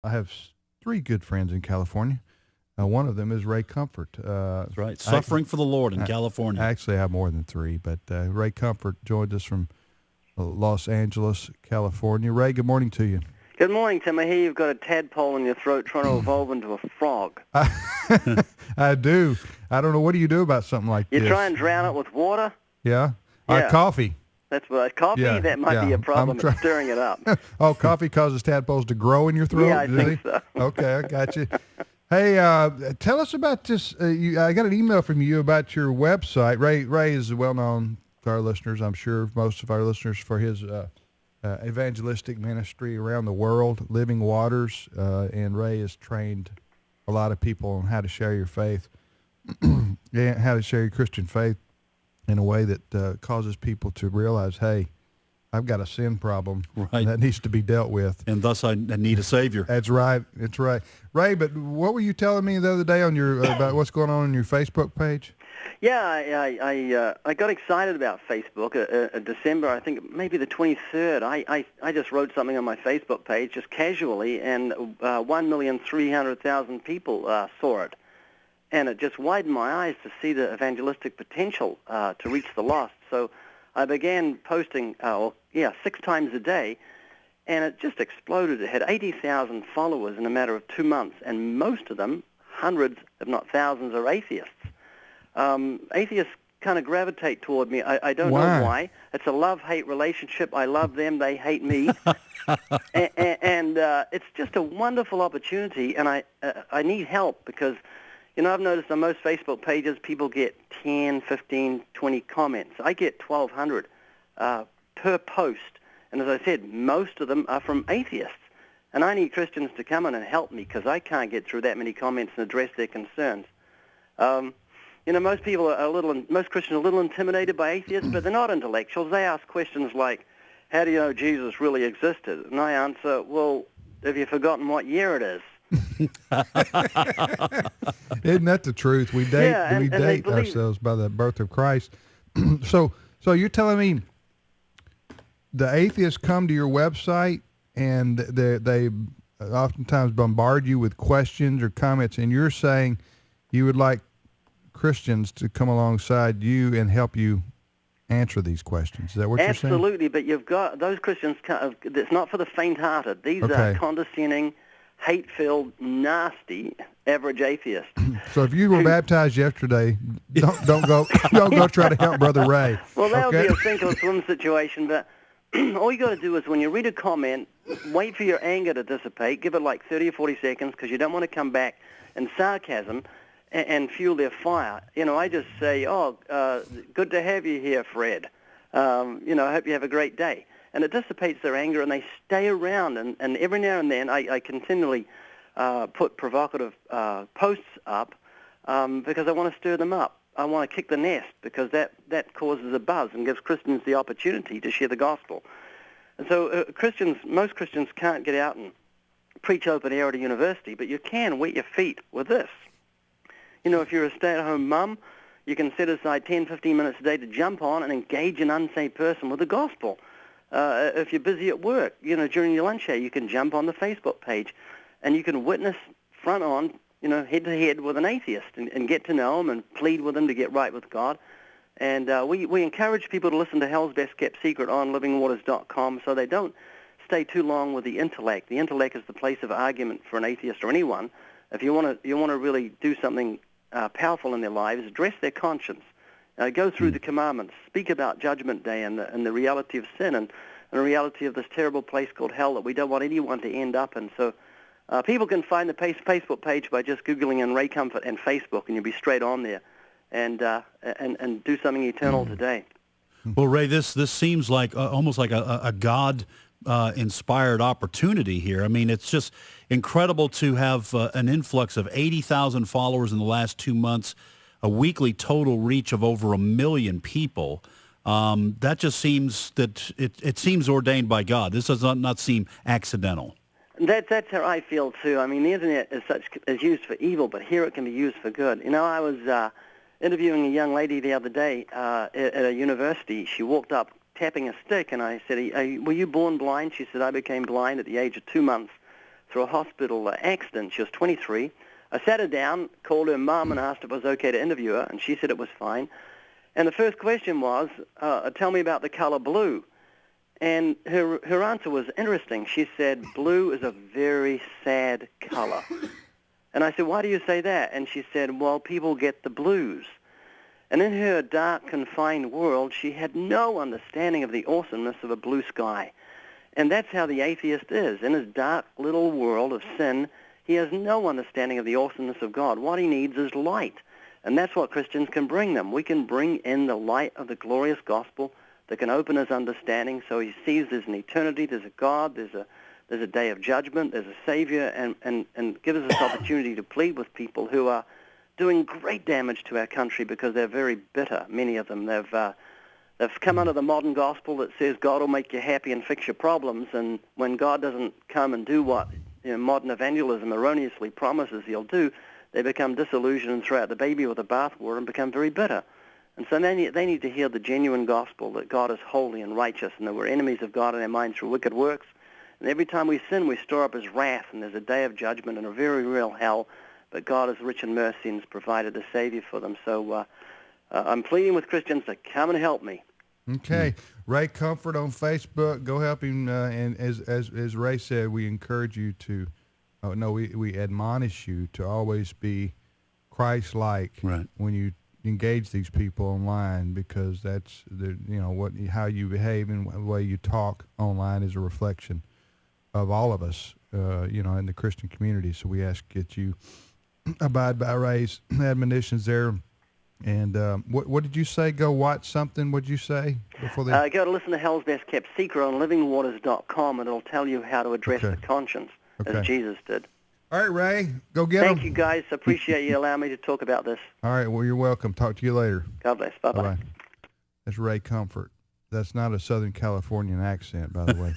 I have three good friends in California. One of them is Ray Comfort. That's right. Suffering for the Lord in California. Actually, I have more than three, but Ray Comfort joined us from Los Angeles, California. Ray, good morning to you. Good morning, Tim. I hear you've got a tadpole in your throat trying to evolve into a frog. I do. I don't know. What do you do about something like this? You try and drown it with water? Yeah? Yeah. Coffee. That's what coffee? Yeah, That might be a problem. It's stirring it up. Oh, coffee causes tadpoles to grow in your throat? Yeah, I think so. Okay, I got you. Hey, tell us about this. I got an email from you about your website. Ray is well known to our listeners, I'm sure, most of our listeners, for his evangelistic ministry around the world, Living Waters, and Ray has trained a lot of people on how to share your faith, and how to share your Christian faith in a way that causes people to realize, hey, I've got a sin problem that needs to be dealt with. And thus I need a Savior. That's right. That's right. Ray, but what were you telling me the other day on your about what's going on your Facebook page? Yeah, I got excited about Facebook. December, I think maybe the 23rd, I just wrote something on my Facebook page just casually, and 1,300,000 people saw it. And it just widened my eyes to see the evangelistic potential to reach the lost. So I began posting, 6 times a day, and it just exploded. It had 80,000 followers in a matter of 2 months, and most of them, hundreds, if not thousands, are atheists. Atheists kind of gravitate toward me. I don't know why. It's a love-hate relationship. I love them. They hate me. and it's just a wonderful opportunity, and I need help because, I've noticed on most Facebook pages people get 10, 15, 20 comments. I get 1,200 per post. And as I said, most of them are from atheists. And I need Christians to come in and help me because I can't get through that many comments and address their concerns. Most people most Christians are a little intimidated by atheists, but they're not intellectuals. They ask questions like, how do you know Jesus really existed? And I answer, well, have you forgotten what year it is? Isn't that the truth? We date ourselves by the birth of Christ. So you're telling me the atheists come to your website and they oftentimes bombard you with questions or comments, and you're saying you would like Christians to come alongside you and help you answer these questions. Is that what you're saying? Absolutely, but you've got those Christians. It's not for the faint-hearted. These are condescending, hate-filled, nasty, average atheists. So if you were baptized yesterday, don't go try to help Brother Ray. Well, that would be a sink or swim situation. But all you got to do is when you read a comment, wait for your anger to dissipate. Give it like 30 or 40 seconds because you don't want to come back in sarcasm and fuel their fire. I just say, good to have you here, Fred. I hope you have a great day. And it dissipates their anger, and they stay around. And every now and then, I continually put provocative posts up because I want to stir them up. I want to kick the nest because that causes a buzz and gives Christians the opportunity to share the gospel. And so most Christians can't get out and preach open air at a university, but you can wet your feet with this. If you're a stay-at-home mum, you can set aside 10, 15 minutes a day to jump on and engage an unsaved person with the gospel. If you're busy at work, during your lunch hour, you can jump on the Facebook page and you can witness front on, head-to-head with an atheist and get to know him and plead with him to get right with God. And we encourage people to listen to Hell's Best Kept Secret on livingwaters.com so they don't stay too long with the intellect. The intellect is the place of argument for an atheist or anyone. If you want to really do something powerful in their lives, address their conscience, go through the commandments, speak about Judgment Day and the reality of sin and the reality of this terrible place called hell that we don't want anyone to end up in. So people can find the Facebook page by just Googling in Ray Comfort and Facebook, and you'll be straight on there and do something eternal today. Well, Ray, this seems like almost like a God inspired opportunity here. I mean, it's just incredible to have an influx of 80,000 followers in the last 2 months, a weekly total reach of over 1 million people. That just seems that it seems ordained by God. This does not seem accidental. That's how I feel too. I mean, the internet is used for evil, but here it can be used for good. I was interviewing a young lady the other day at a university. She walked up tapping a stick, and I said, were you born blind? She said, I became blind at the age of 2 months through a hospital accident. She was 23. I sat her down, called her mum, and asked if it was okay to interview her, and she said it was fine. And the first question was, tell me about the color blue. And her answer was interesting. She said, blue is a very sad color. And I said, why do you say that? And she said, well, people get the blues. And in her dark, confined world, she had no understanding of the awesomeness of a blue sky. And that's how the atheist is. In his dark little world of sin, he has no understanding of the awesomeness of God. What he needs is light. And that's what Christians can bring them. We can bring in the light of the glorious gospel that can open his understanding so he sees there's an eternity, there's a God, there's a day of judgment, there's a Savior, and gives us this opportunity to plead with people who are doing great damage to our country because they're very bitter, many of them. They've come under the modern gospel that says God will make you happy and fix your problems, and when God doesn't come and do what modern evangelism erroneously promises he'll do, they become disillusioned and throw out the baby with the bathwater and become very bitter. And so they need to hear the genuine gospel that God is holy and righteous and that we're enemies of God in our minds through wicked works. And every time we sin, we store up his wrath, and there's a day of judgment and a very real hell. But God is rich in mercy and has provided a Savior for them. So I'm pleading with Christians to come and help me. Okay. Ray Comfort on Facebook. Go help him. And as Ray said, we encourage you to, we admonish you to always be Christ-like when you engage these people online, because that's how you behave and the way you talk online is a reflection of all of us, in the Christian community. So we ask that you abide by Ray's admonitions there. And what did you say? Go watch something. What did you say before they? Go to listen to Hell's Best Kept Secret on livingwaters.com, and it'll tell you how to address the conscience as Jesus did. All right, Ray, go get Thank you, guys. Appreciate you allowing me to talk about this. All right, well, you're welcome. Talk to you later. God bless. Bye-bye. Bye-bye. That's Ray Comfort. That's not a Southern Californian accent, by the way.